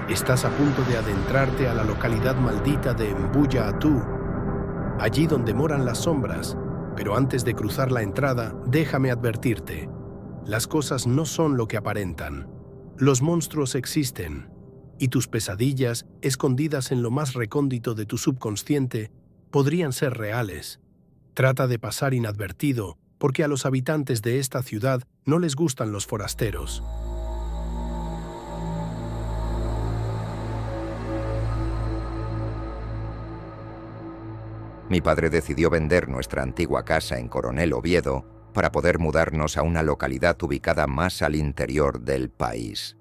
Estás a punto de adentrarte a la localidad maldita de Mbuya Atú, allí donde moran las sombras, pero antes de cruzar la entrada, déjame advertirte. Las cosas no son lo que aparentan. Los monstruos existen, y tus pesadillas, escondidas en lo más recóndito de tu subconsciente, podrían ser reales. Trata de pasar inadvertido, porque a los habitantes de esta ciudad no les gustan los forasteros. Mi padre decidió vender nuestra antigua casa en Coronel Oviedo para poder mudarnos a una localidad ubicada más al interior del país.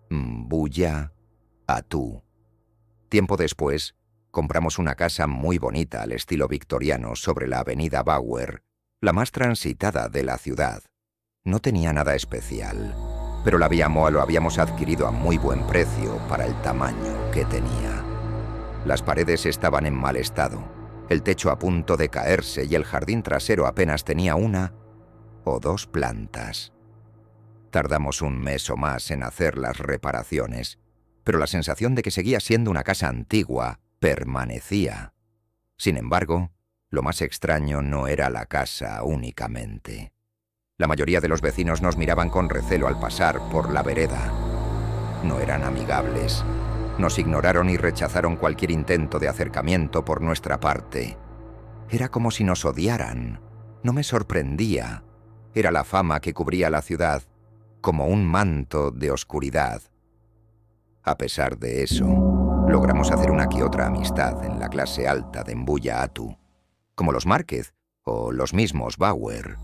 Mbuya Atú. Tiempo después, compramos una casa muy bonita al estilo victoriano sobre la avenida Bauer, la más transitada de la ciudad. No tenía nada especial, pero lo habíamos adquirido a muy buen precio para el tamaño que tenía. Las paredes estaban en mal estado, el techo a punto de caerse y el jardín trasero apenas tenía 1 o 2 plantas. Tardamos un mes o más en hacer las reparaciones, pero la sensación de que seguía siendo una casa antigua permanecía. Sin embargo, lo más extraño no era la casa únicamente. La mayoría de los vecinos nos miraban con recelo al pasar por la vereda. No eran amigables. Nos ignoraron y rechazaron cualquier intento de acercamiento por nuestra parte. Era como si nos odiaran. No me sorprendía. Era la fama que cubría la ciudad, como un manto de oscuridad. A pesar de eso, logramos hacer una que otra amistad en la clase alta de Mbuya Atú, como los Márquez o los mismos Bauer.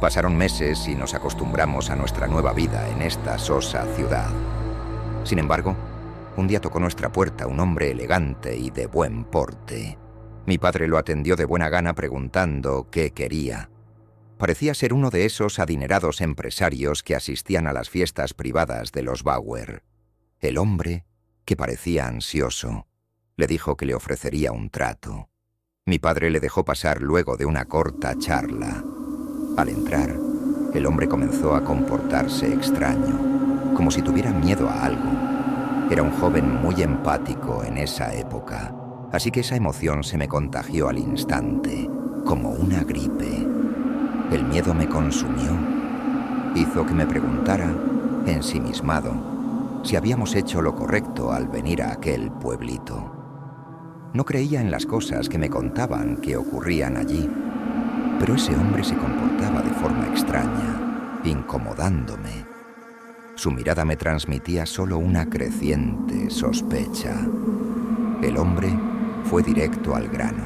Pasaron meses y nos acostumbramos a nuestra nueva vida en esta sosa ciudad. Sin embargo, un día tocó nuestra puerta un hombre elegante y de buen porte. Mi padre lo atendió de buena gana preguntando qué quería. Parecía ser uno de esos adinerados empresarios que asistían a las fiestas privadas de los Bauer. El hombre, que parecía ansioso, le dijo que le ofrecería un trato. Mi padre le dejó pasar luego de una corta charla. Al entrar, el hombre comenzó a comportarse extraño, como si tuviera miedo a algo. Era un joven muy empático en esa época, así que esa emoción se me contagió al instante, como una gripe. El miedo me consumió. Hizo que me preguntara, ensimismado, si habíamos hecho lo correcto al venir a aquel pueblito. No creía en las cosas que me contaban que ocurrían allí, pero ese hombre se comportaba de forma extraña, incomodándome. Su mirada me transmitía solo una creciente sospecha. El hombre fue directo al grano.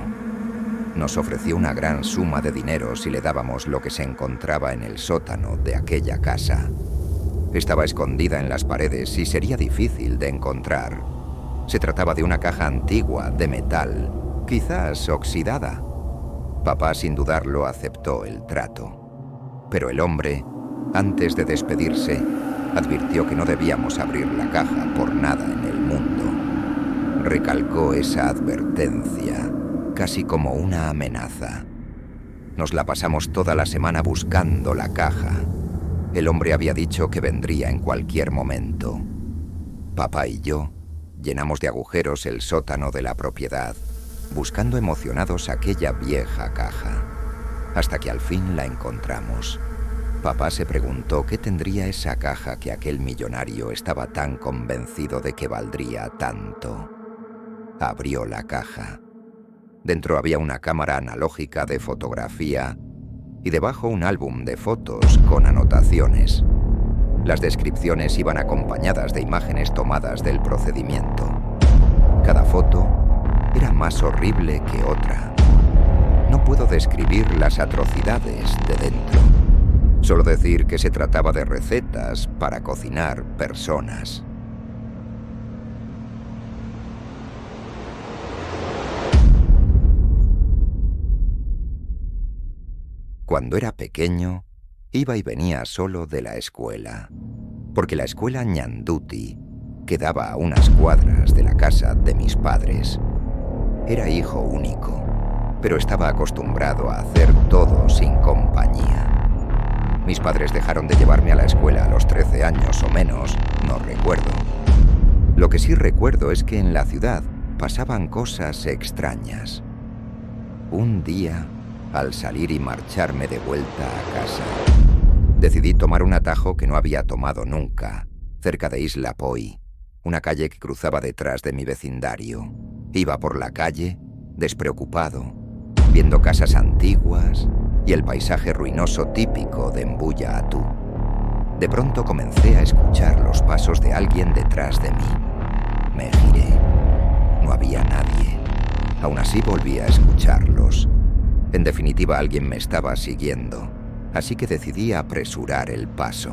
Nos ofreció una gran suma de dinero si le dábamos lo que se encontraba en el sótano de aquella casa. Estaba escondida en las paredes y sería difícil de encontrar. Se trataba de una caja antigua de metal, quizás oxidada. Papá, sin dudarlo, aceptó el trato. Pero el hombre, antes de despedirse, advirtió que no debíamos abrir la caja por nada en el mundo. Recalcó esa advertencia, casi como una amenaza. Nos la pasamos toda la semana buscando la caja. El hombre había dicho que vendría en cualquier momento. Papá y yo llenamos de agujeros el sótano de la propiedad, buscando emocionados aquella vieja caja, hasta que al fin la encontramos. Papá se preguntó qué tendría esa caja que aquel millonario estaba tan convencido de que valdría tanto. Abrió la caja. Dentro había una cámara analógica de fotografía y debajo un álbum de fotos con anotaciones. Las descripciones iban acompañadas de imágenes tomadas del procedimiento. Cada foto era más horrible que otra. No puedo describir las atrocidades de dentro. Solo decir que se trataba de recetas para cocinar personas. Cuando era pequeño, iba y venía solo de la escuela, porque la escuela Ñanduti quedaba a unas cuadras de la casa de mis padres. Era hijo único, pero estaba acostumbrado a hacer todo sin compañía. Mis padres dejaron de llevarme a la escuela a los 13 años o menos, no recuerdo. Lo que sí recuerdo es que en la ciudad pasaban cosas extrañas. Un día, al salir y marcharme de vuelta a casa, decidí tomar un atajo que no había tomado nunca, cerca de Isla Poi, una calle que cruzaba detrás de mi vecindario. Iba por la calle, despreocupado, viendo casas antiguas y el paisaje ruinoso típico de Mbuya Atú. De pronto comencé a escuchar los pasos de alguien detrás de mí. Me giré. No había nadie. Aún así volví a escucharlos. En definitiva, alguien me estaba siguiendo, así que decidí apresurar el paso.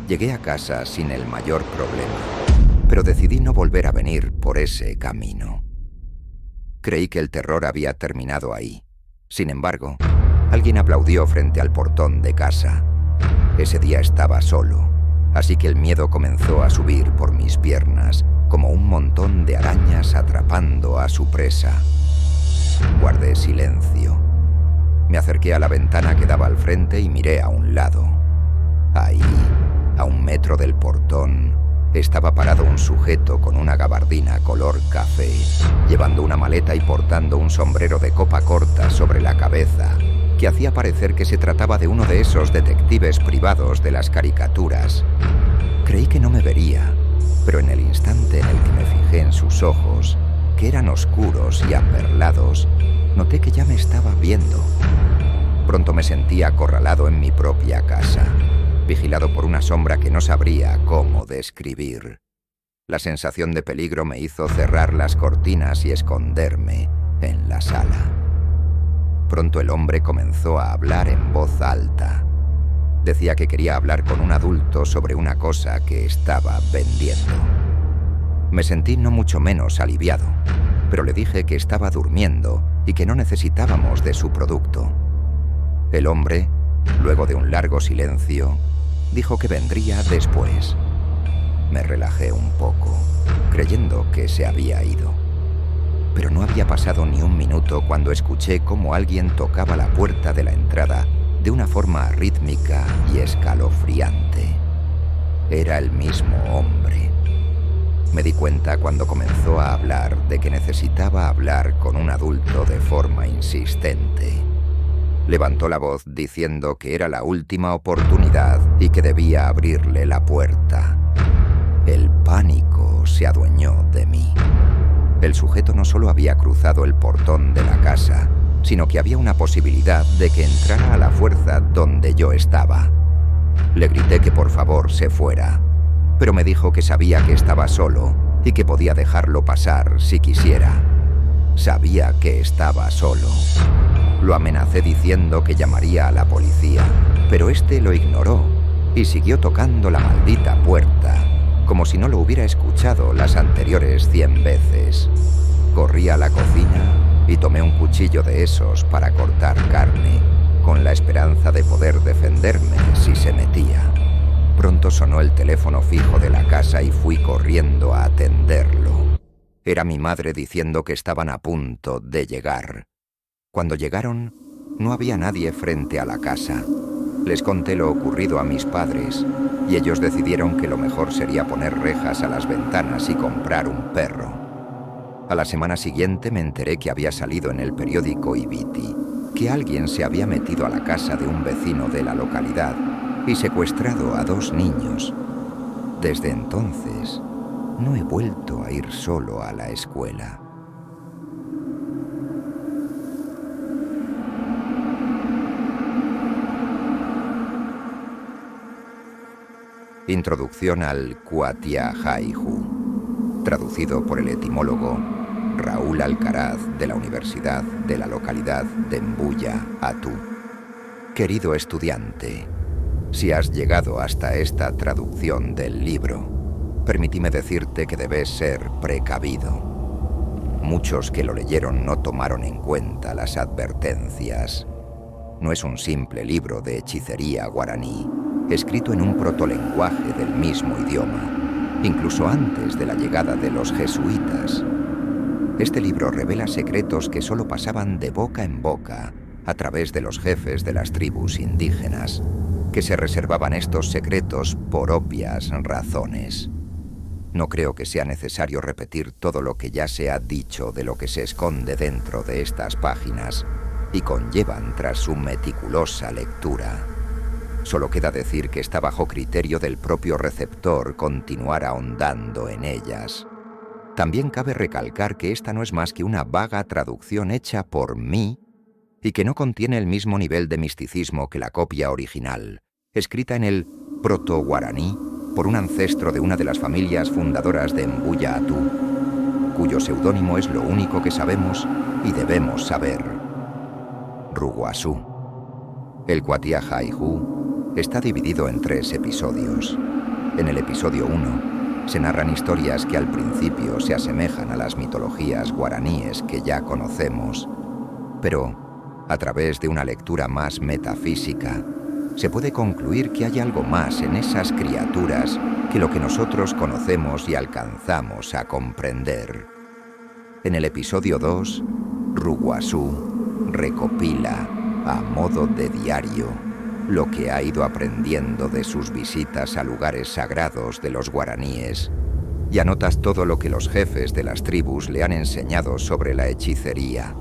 Llegué a casa sin el mayor problema, pero decidí no volver a venir por ese camino. Creí que el terror había terminado ahí. Sin embargo, alguien aplaudió frente al portón de casa. Ese día estaba solo, así que el miedo comenzó a subir por mis piernas, como un montón de arañas atrapando a su presa. Guardé silencio. Me acerqué a la ventana que daba al frente y miré a un lado. Ahí, a 1 metro del portón, estaba parado un sujeto con una gabardina color café, llevando una maleta y portando un sombrero de copa corta sobre la cabeza, que hacía parecer que se trataba de uno de esos detectives privados de las caricaturas. Creí que no me vería, pero en el instante en el que me fijé en sus ojos, que eran oscuros y aperlados, noté que ya me estaba viendo. Pronto me sentí acorralado en mi propia casa, vigilado por una sombra que no sabría cómo describir. La sensación de peligro me hizo cerrar las cortinas y esconderme en la sala. Pronto el hombre comenzó a hablar en voz alta. Decía que quería hablar con un adulto sobre una cosa que estaba vendiendo. Me sentí no mucho menos aliviado, pero le dije que estaba durmiendo y que no necesitábamos de su producto. El hombre, luego de un largo silencio, dijo que vendría después. Me relajé un poco, creyendo que se había ido. Pero no había pasado ni 1 minuto cuando escuché cómo alguien tocaba la puerta de la entrada de una forma rítmica y escalofriante. Era el mismo hombre. Me di cuenta cuando comenzó a hablar de que necesitaba hablar con un adulto de forma insistente. Levantó la voz diciendo que era la última oportunidad y que debía abrirle la puerta. El pánico se adueñó de mí. El sujeto no solo había cruzado el portón de la casa, sino que había una posibilidad de que entrara a la fuerza donde yo estaba. Le grité que por favor se fuera, pero me dijo que sabía que estaba solo y que podía dejarlo pasar si quisiera. Sabía que estaba solo. Lo amenacé diciendo que llamaría a la policía, pero este lo ignoró y siguió tocando la maldita puerta, como si no lo hubiera escuchado las anteriores 100 veces. Corrí a la cocina y tomé un cuchillo de esos para cortar carne, con la esperanza de poder defenderme si se metía. Pronto sonó el teléfono fijo de la casa y fui corriendo a atenderlo. Era mi madre diciendo que estaban a punto de llegar. Cuando llegaron, no había nadie frente a la casa. Les conté lo ocurrido a mis padres y ellos decidieron que lo mejor sería poner rejas a las ventanas y comprar un perro. A la semana siguiente me enteré que había salido en el periódico Ibiti que alguien se había metido a la casa de un vecino de la localidad y secuestrado a 2 niños. Desde entonces, no he vuelto a ir solo a la escuela. Introducción al Cuatiahaihu, traducido por el etimólogo Raúl Alcaraz de la Universidad de la localidad de Mbuya Atú. Querido estudiante, si has llegado hasta esta traducción del libro, permíteme decirte que debes ser precavido. Muchos que lo leyeron no tomaron en cuenta las advertencias. No es un simple libro de hechicería guaraní, escrito en un protolenguaje del mismo idioma, incluso antes de la llegada de los jesuitas. Este libro revela secretos que solo pasaban de boca en boca a través de los jefes de las tribus indígenas, que se reservaban estos secretos por obvias razones. No creo que sea necesario repetir todo lo que ya se ha dicho de lo que se esconde dentro de estas páginas y conllevan tras su meticulosa lectura. Solo queda decir que está bajo criterio del propio receptor continuar ahondando en ellas. También cabe recalcar que esta no es más que una vaga traducción hecha por mí y que no contiene el mismo nivel de misticismo que la copia original, escrita en el proto-guaraní por un ancestro de una de las familias fundadoras de Mbuya Atú, cuyo seudónimo es lo único que sabemos y debemos saber: Ruguasú. El Kwatia Haihu está dividido en 3 episodios. En el episodio 1 se narran historias que al principio se asemejan a las mitologías guaraníes que ya conocemos, pero a través de una lectura más metafísica, se puede concluir que hay algo más en esas criaturas que lo que nosotros conocemos y alcanzamos a comprender. En el episodio 2, Ruguasú recopila, a modo de diario, lo que ha ido aprendiendo de sus visitas a lugares sagrados de los guaraníes, y anotas todo lo que los jefes de las tribus le han enseñado sobre la hechicería.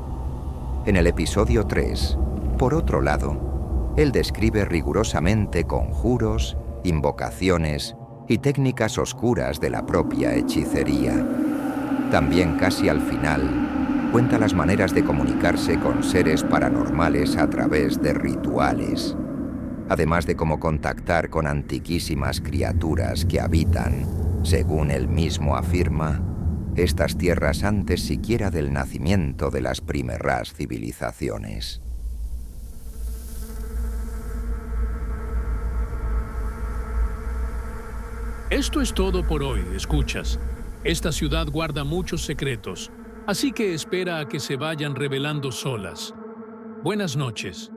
En el episodio 3, por otro lado, él describe rigurosamente conjuros, invocaciones y técnicas oscuras de la propia hechicería. También casi al final, cuenta las maneras de comunicarse con seres paranormales a través de rituales, además de cómo contactar con antiquísimas criaturas que habitan, según él mismo afirma, estas tierras antes siquiera del nacimiento de las primeras civilizaciones. Esto es todo por hoy, escuchas. Esta ciudad guarda muchos secretos, así que espera a que se vayan revelando solas. Buenas noches.